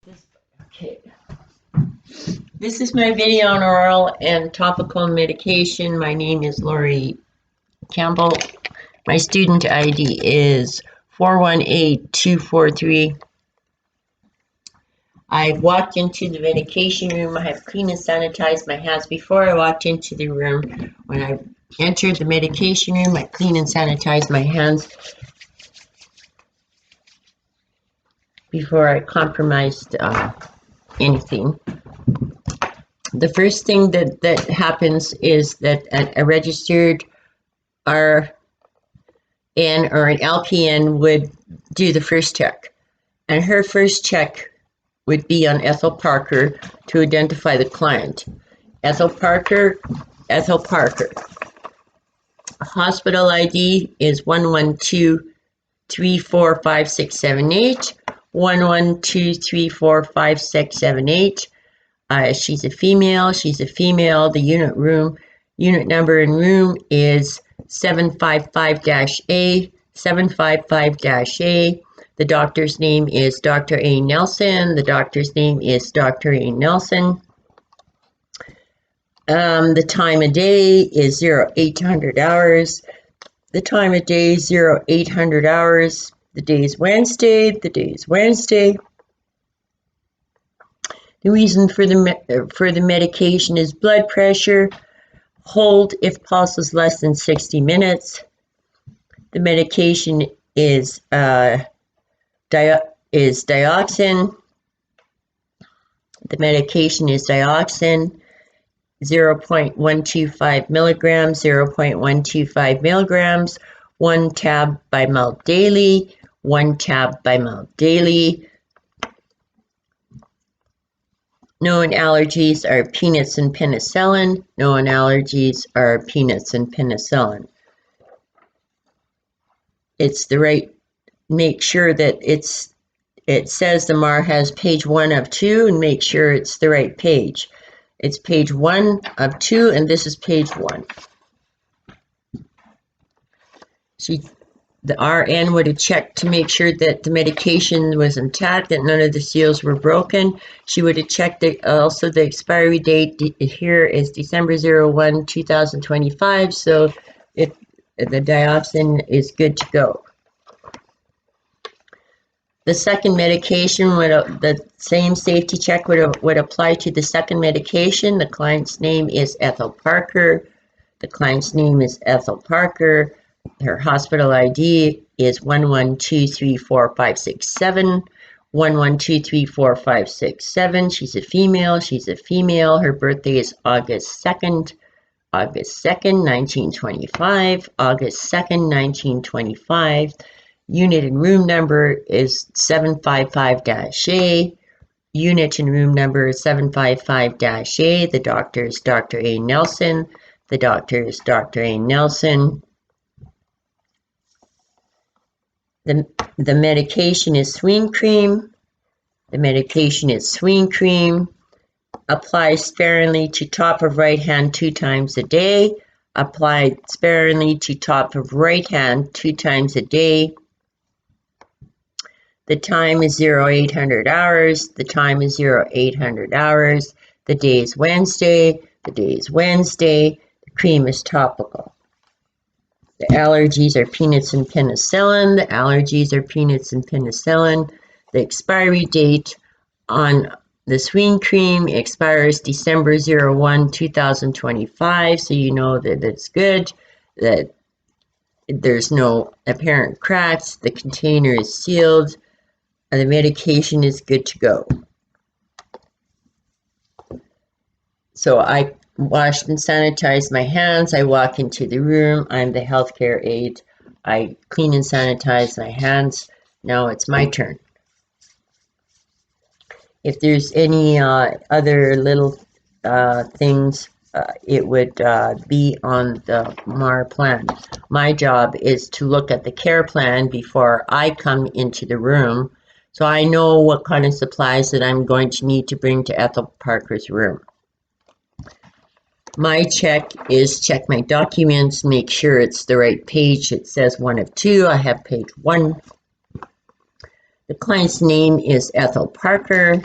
Okay. This is my video on oral and topical medication. My name is Lori Campbell. My student ID is 418243. I walked into the medication room. I have cleaned and sanitized my hands before I walked into the room. When I entered the medication room, I cleaned and sanitized my hands before I compromised anything. The first thing that happens is that a registered RN or an LPN would do the first check. And her first check would be on Ethel Parker to identify the client. Ethel Parker. Hospital ID is 112345678. 112345678. She's a female. The unit number in room is 755-A. 755-A. The doctor's name is Dr. A. Nelson. The time of day is 0800 hours. The day is Wednesday. The reason for the medication is blood pressure. Hold if pulse is less than 60 minutes. The medication is dioxin. 0.125 milligrams. 1 tab by mouth daily. Known allergies are peanuts and penicillin. It's the right, make sure that it says the MAR has page 1 of 2 and make sure it's the right page. It's page 1 of 2 and this is page 1. The RN would have checked to make sure that the medication was intact, that none of the seals were broken. She would have checked also the expiry date here is December 01, 2025, so the dioxin is good to go. The second medication, the same safety check would apply to the second medication. The client's name is Ethel Parker. Her hospital ID is 112345667. 112345667. She's a female. Her birthday is August 2nd, 1925. Unit and room number is 755-A. The doctor is Dr. A. Nelson. The medication is Swing Cream. Apply sparingly to top of right hand 2 times a day. The time is 0800 hours. The day is Wednesday. The cream is topical. The allergies are peanuts and penicillin. The expiry date on the Swing Cream expires December 01, 2025, so you know that it's good, that there's no apparent cracks, the container is sealed, and the medication is good to go. So I washed and sanitized my hands. I walk into the room. I'm the healthcare aide. I clean and sanitize my hands. Now it's my turn. If there's any other little things, it would be on the MAR plan. My job is to look at the care plan before I come into the room, so I know what kind of supplies that I'm going to need to bring to Ethel Parker's room. My check is check my documents, make sure it's the right page. It says 1 of 2. I have page 1. The client's name is Ethel Parker.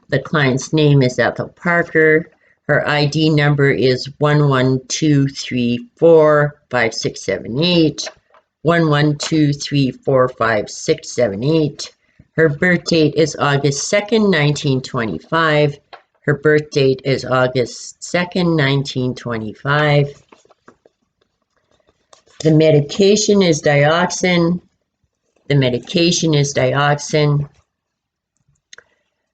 The client's name is Ethel Parker. Her ID number is 112345678. 112345678. Her birth date is August 2nd, 1925. Her birth date is August 2nd, 1925. The medication is dioxin. The medication is dioxin.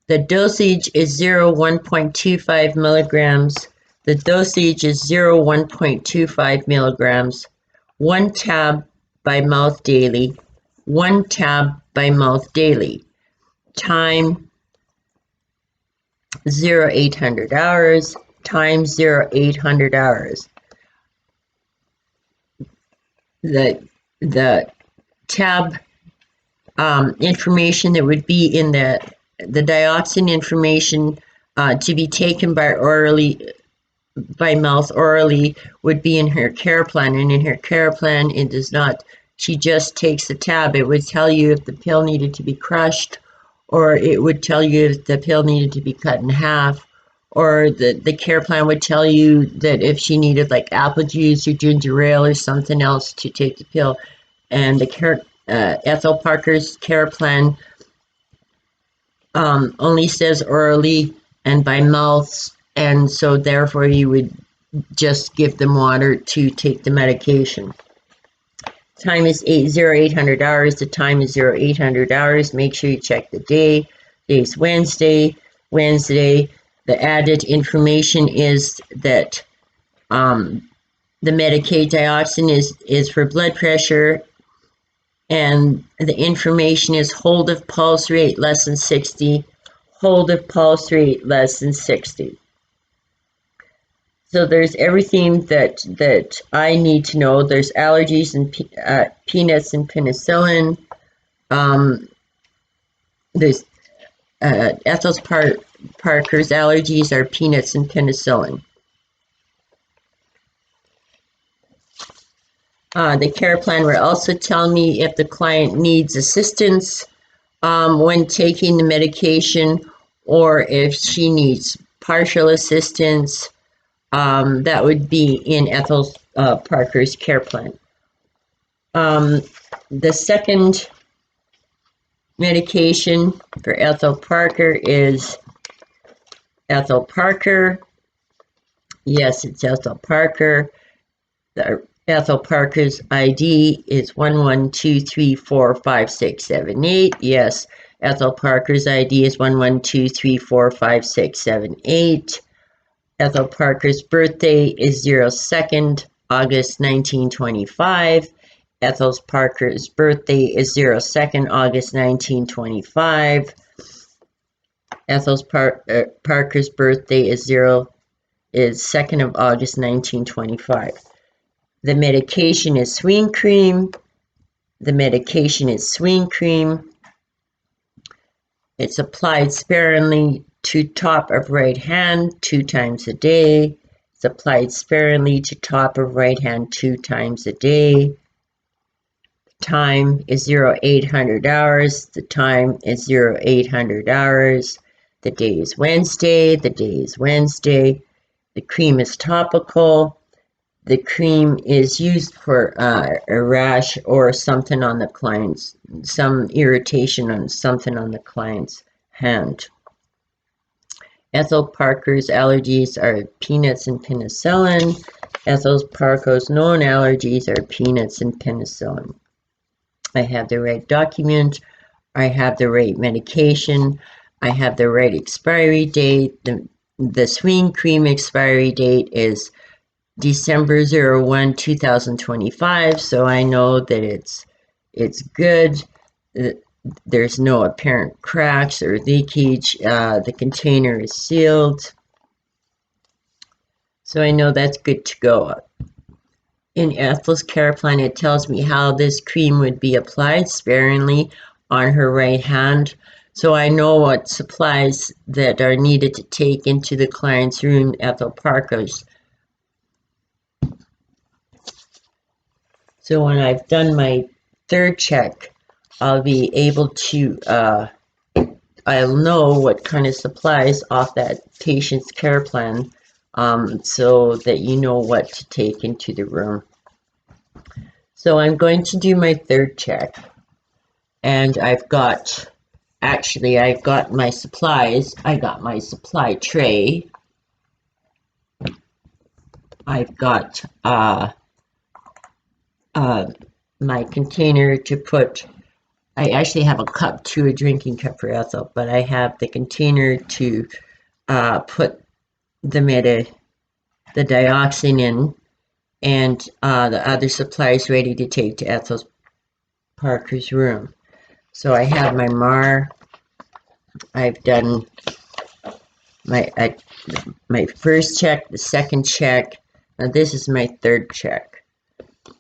The dosage is 1.25 milligrams. The dosage is 1.25 milligrams. 1 tab by mouth daily. 1 tab by mouth daily. Time 0800 hours. Time 0800 hours. The tab information that would be in the dioxin information to be taken by mouth orally would be in her care plan, and in her care plan it does not. She just takes the tab. It would tell you if the pill needed to be crushed, or it would tell you if the pill needed to be cut in half, or the care plan would tell you that if she needed like apple juice or ginger ale or something else to take the pill. And the Ethel Parker's care plan only says orally and by mouth, and so therefore you would just give them water to take the medication. Time is 0800 hours. The time is 0800 hours. Make sure you check the day. Today's Wednesday. The added information is that the Medicaid dioxin is for blood pressure, and the information is hold of pulse rate less than 60. Hold of pulse rate less than 60. So there's everything that I need to know. There's allergies and peanuts and penicillin. There's Ethel Parker's allergies are peanuts and penicillin. The care plan will also tell me if the client needs assistance when taking the medication, or if she needs partial assistance. That would be in Ethel Parker's care plan. The second medication for Ethel Parker is Ethel Parker. Yes, it's Ethel Parker. The Ethel Parker's ID is 112345678. Yes, Ethel Parker's ID is 112345678. Ethel Parker's birthday is 02nd August 1925. Ethel Parker's birthday is 02nd August 1925. Ethel Parker's birthday is 2nd of August 1925. The medication is swing cream. The medication is swing cream. It's applied sparingly to top of right hand 2 times a day. It's applied sparingly to top of right hand 2 times a day. Time is 0800 hours. The time is 0800 hours. The day is Wednesday. The day is Wednesday. The cream is topical. The cream is used for a rash or something on the client's, some irritation on something on the client's hand. Ethel Parker's allergies are peanuts and penicillin. Ethel Parker's known allergies are peanuts and penicillin. I have the right document. I have the right medication. I have the right expiry date. The swing cream expiry date is December 01, 2025, so I know that it's good. There's no apparent cracks or leakage. The container is sealed, so I know that's good to go. In Ethel's care plan, it tells me how this cream would be applied sparingly on her right hand, so I know what supplies that are needed to take into the client's room, Ethel Parker's. So when I've done my third check, I'll be able to I'll know what kind of supplies off that patient's care plan, so that you know what to take into the room. So I'm going to do my third check, and I've got my supplies. I got my supply tray. I've got my container to put. I actually have a cup too, a drinking cup for Ethel, but I have the container to put the dioxin in, and the other supplies ready to take to Ethel Parker's room. So I have my myra. I've done my first check, the second check. Now this is my third check.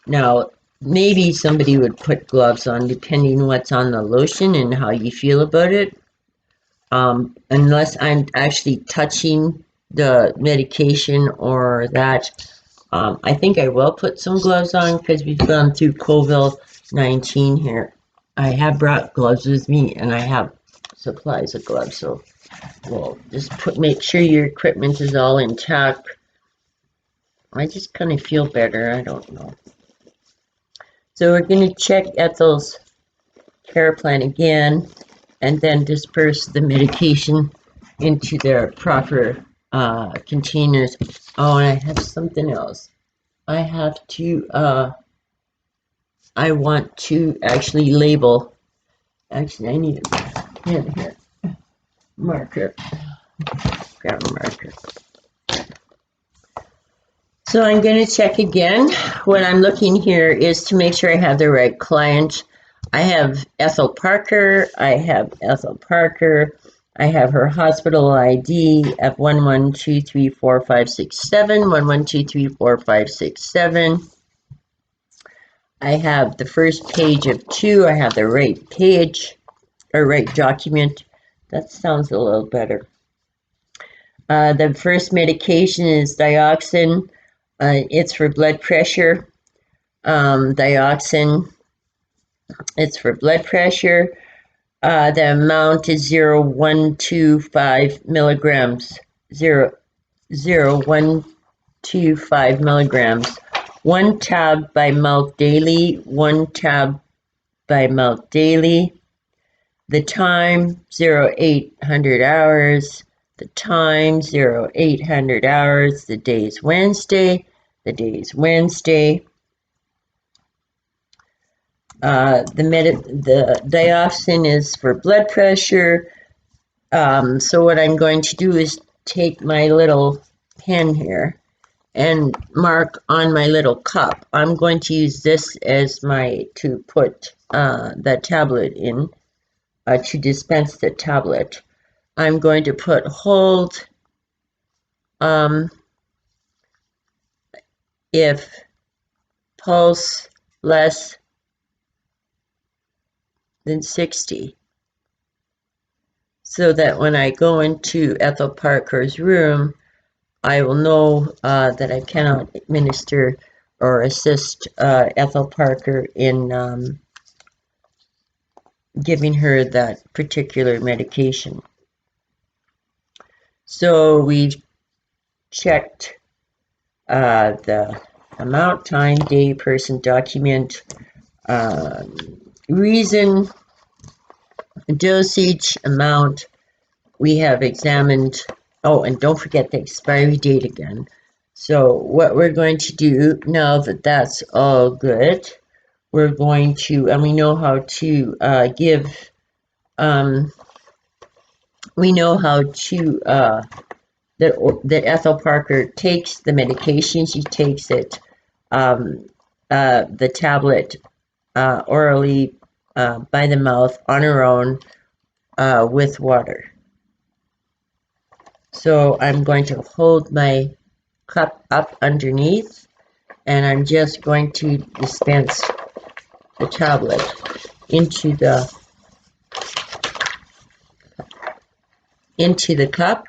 Now maybe somebody would put gloves on depending what's on the lotion and how you feel about it. Unless I'm actually touching the medication or that. I think I will put some gloves on because we've gone through COVID-19 here. I have brought gloves with me, and I have supplies of gloves, so we'll just make sure your equipment is all intact. I just kind of feel better. I don't know. So we're going to check Ethel's care plan again, and then disperse the medication into their proper containers. Oh, and I have something else. I want to actually label. Actually, I need a pen here. Marker. Grab a marker. So I'm going to check again. What I'm looking here is to make sure I have the right client. I have Ethel Parker. I have her hospital ID F11234567, 11234567. I have the first page of 2. I have the right page, or right document. That sounds a little better. The first medication is dioxin. It's for blood pressure. Dioxin, it's for blood pressure. The amount is 0.125 milligrams. 0.125 milligrams. 1 tab by mouth daily. 1 tab by mouth daily. The time 0800 hours. The time 0800 hours. The day is Wednesday. The dioxin is for blood pressure. So what I'm going to do is take my little pen here and mark on my little cup. I'm going to use this as to put the tablet in, to dispense the tablet. I'm going to put hold if pulse less than 60, so that when I go into Ethel Parker's room, I will know that I cannot administer or assist Ethel Parker in giving her that particular medication. So we've checked the amount, time, day, person, document, reason, dosage, amount. We have examined, oh, and don't forget the expiry date again. So what we're going to do, now that that's all good, we're going to, and we know how to we know how to, that Ethel Parker takes the medication. She takes it, the tablet, orally, by the mouth on her own, with water. So I'm going to hold my cup up underneath, and I'm just going to dispense the tablet into the cup.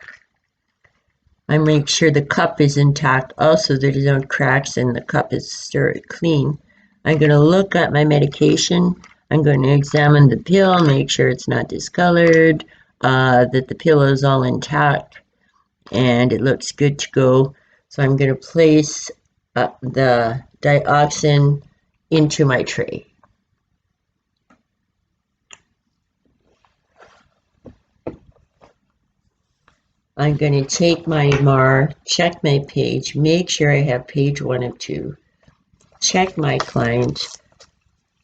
I make sure the cup is intact also, there's no cracks, and the cup is very clean. I'm going to look at my medication. I'm going to examine the pill, make sure it's not discolored. that the pillow is all intact and it looks good to go. So I'm going to place the dioxin into my tray. I'm going to take my MAR, check my page, make sure I have page 1 of 2, check my client,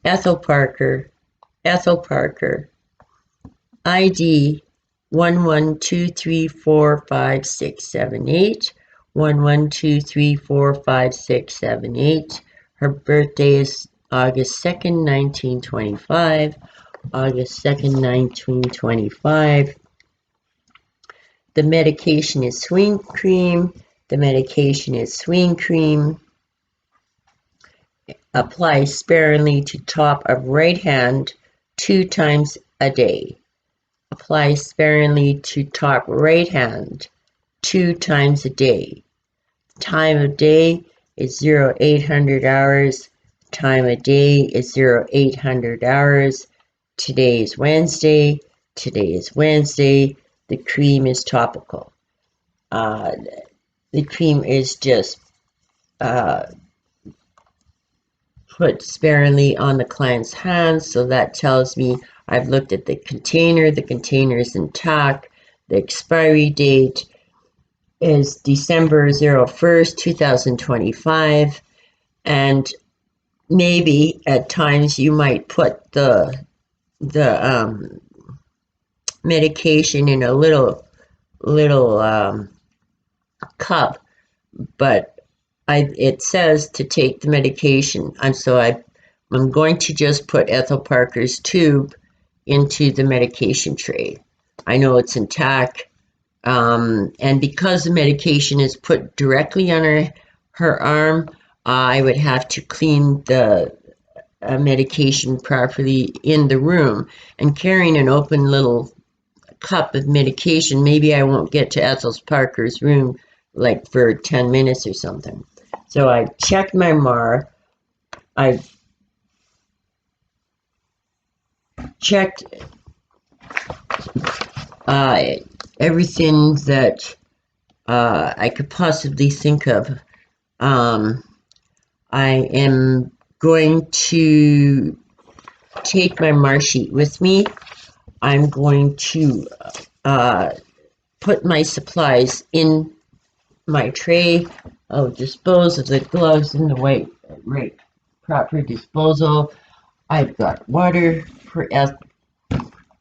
Ethel Parker, ID 11234567 11234567. Her birthday is August 2nd, 1925. August 2nd, 1925. The medication is Swing Cream. Apply sparingly to top of right hand 2 times a day. Apply sparingly to top right hand 2 times a day. Time of day is 0800 hours. Time of day is 0800 hours. Today is Wednesday. The cream is topical. The cream is just put sparingly on the client's hands, so that tells me I've looked at the container is intact. The expiry date is December 01st, 2025, and maybe at times you might put the medication in a little cup, but it says to take the medication, and so I'm going to just put Ethel Parker's tube into the medication tray. I know it's intact, and because the medication is put directly on her arm, I would have to clean the medication properly in the room. And carrying an open little cup of medication, maybe I won't get to Ethel Parker's room like for 10 minutes or something. So I checked my MAR. I've checked everything that I could possibly think of. I am going to take my MAR sheet with me. I'm going to put my supplies in my tray. I'll dispose of the gloves in the right proper disposal. I've got water for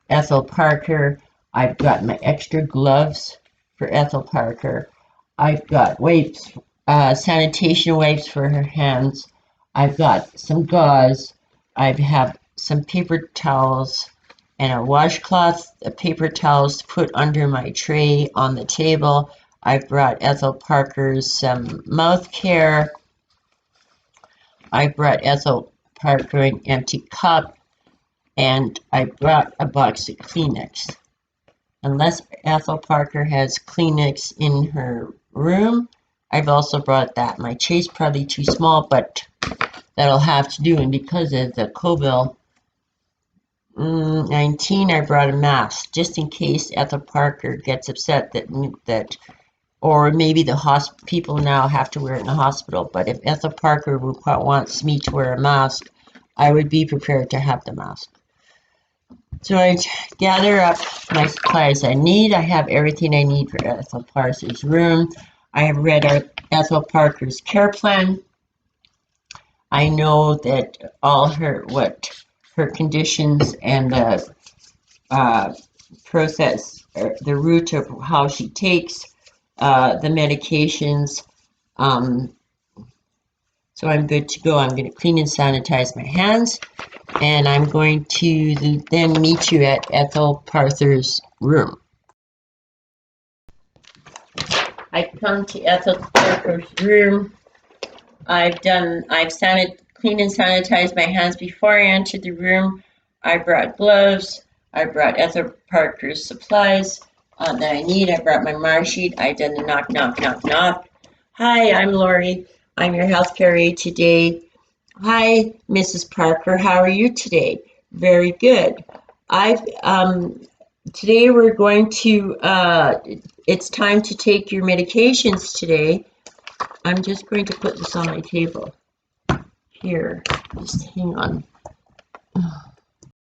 Ethel Parker. I've got my extra gloves for Ethel Parker. I've got wipes, sanitation wipes for her hands. I've got some gauze. I have some paper towels and a washcloth, paper towels to put under my tray on the table. I brought Ethel Parker's mouth care. I brought Ethel Parker an empty cup, and I brought a box of Kleenex. Unless Ethel Parker has Kleenex in her room, I've also brought that. My tray's probably too small, but that'll have to do. And because of the COVID-19, I brought a mask just in case Ethel Parker gets upset that or maybe the people now have to wear it in the hospital. But if Ethel Parker wants me to wear a mask, I would be prepared to have the mask. So I gather up my supplies I need. I have everything I need for Ethel Parker's room. I have read Ethel Parker's care plan. I know that all her conditions and the process, the route of how she takes the medications. So I'm good to go. I'm going to clean and sanitize my hands, and I'm going to then meet you at Ethel Parker's room. I come to Ethel Parker's room. I've cleaned and sanitized my hands before I entered the room. I brought gloves. I brought Ethel Parker's supplies that I need. I brought my MAR sheet. I done the knock, knock, knock, knock. Hi, I'm Lori. I'm your healthcare aide today. Hi, Mrs. Parker. How are you today? Very good. I've today we're going to, it's time to take your medications today. I'm just going to put this on my table here. Just hang on.